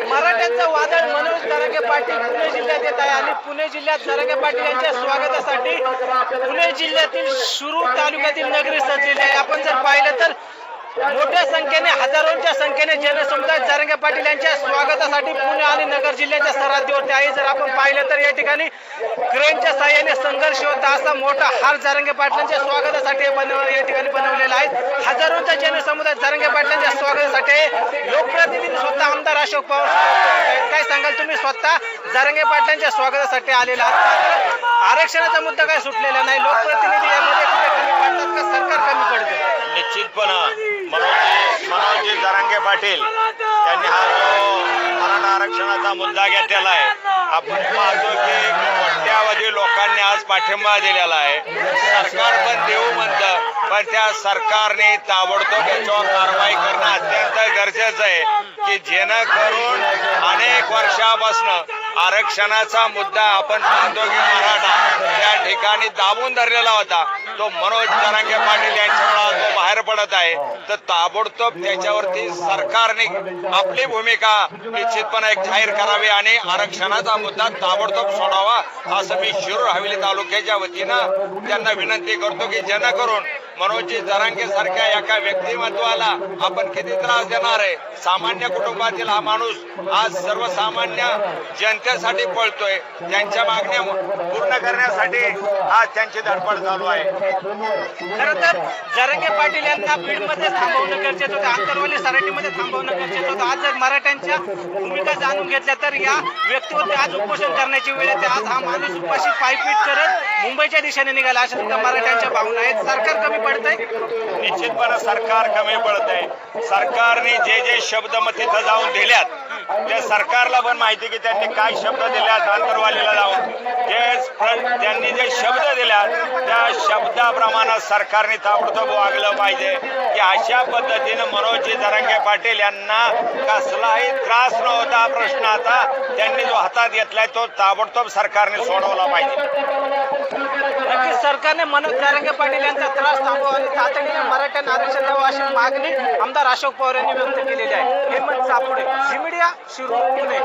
मराठ्यांचं वादळ मनोज जरांगे पाटील पुणे जिल्ह्यात येत आहे आणि पुणे जिल्ह्यात जरांगे पाटील यांच्या स्वागतासाठी पुणे जिल्ह्यातील शिरूर तालुक्यातील नगरी सजलेली आहे। आपण जर पाहिलं तर मोठ्या संख्येने हजारोंच्या संख्येने जनसमुदाय जरांगे पाटील यांच्या स्वागतासाठी पुणे आणि नगर जिल्ह्याच्या सरहद्दीवरती आहे। जर आपण पाहिलं तर या ठिकाणी क्रेनच्या साहाय्याने संघर्ष होता असा मोठा हार जरांगे पाटलांच्या स्वागतासाठी या ठिकाणी बनवलेला आहे। हजारोंचा जनसमुदाय जरांगे पाटलांच्या स्वागतासाठी लोकप्रतिनिधी स्वतः आमदार अशोक पवार काय सांगाल तुम्ही स्वतः जरांगे पाटलांच्या स्वागतासाठी आलेला आहात, आरक्षणाचा मुद्दा काय सुटलेला नाही, लोकप्रतिनिधी यामध्ये कुठे कमी पडतात का सरकार कमी पडतं? निश्चितपणे मनोज जरांगे पाटील यांनी हा जो मराठा आरक्षणाचा मुद्दा घेतलेला आहे, आपण पाहतो की कोट्यावधी लोकांनी आज पाठिंबा दिलेला आहे। सरकार पण देऊ म्हणतं, पण त्या सरकारने ताबडतोब याच्यावर कारवाई करणं अत्यंत गरजेचं आहे की जेणेकरून अनेक वर्षापासून आरक्षणाचा मुद्दा आपण पाहतो की मराठा त्या ठिकाणी दाबून धरलेला होता, तो मनोज जरांगे पाटील यांच्यामुळे तो बाहेर पडत आहे। तर ताबडतोब त्याच्यावरती सरकारने आपली भूमिका निश्चितपणे एक जाहीर करावी आणि आरक्षणाचा मुद्दा ताबडतोब सोडावा असं मी शिरूर हवेली तालुक्याच्या वतीनं त्यांना विनंती करतो की जेणेकरून मनोज जरांगे सारख्या एका व्यक्तिमत्वाला आपण किती त्रास देणार आहे। सामान्य कुटुंबातील हा माणूस आज सर्वसामान्य जनतेसाठी पळतोय, त्यांच्या मागण्या पूर्ण करण्यासाठी आज त्यांची धडपड चालू आहे। खरं तर जरांगे पाटील यांना बीडमध्ये थांबवणं गरजेचं होतं, आंतरवाली सराटीमध्ये थांबवणं गरजेचं होतं। आज जर मराठ्यांच्या भूमिका जाणून घेतल्या तर या व्यक्तीवरती आज उपोषण करण्याची वेळ येते। आज हा माणूस उपाशी पायपीट करत मुंबईच्या दिशेने निघाला अशा सुद्धा मराठ्यांच्या भावना आहेत। सरकार कमी पडतंय? निश्चितपणे सरकार कमी पडतंय। सरकारने जे जे शब्द मग तिथं जाऊन दिल्यात त्या सरकारला पण माहिती की त्यांनी काय शब्द दिल्यात, आंतरवालीला जाऊन त्यांनी जे शब्द दिल्यात त्या शब्दाप्रमाणे सरकारने ताबडतोब वागलं पाहिजे की अशा पद्धतीनं मनोज जरांगे पाटील यांना कसलाही त्रास न होता प्रश्नाचा त्यांनी जो हातात घेतलाय तो ताबडतोब सरकारने सोडवला पाहिजे। नक्कीच सरकारने मनोज जरांगे पाटील यांचा त्रास थांबवा आणि तातडीने मराठ्यांना आरक्षण द्यावं अशी मागणी आमदार अशोक पवार यांनी व्यक्त केलेली आहे। हेमंत सापुडे, झी मीडिया, शिरूर, पुणे।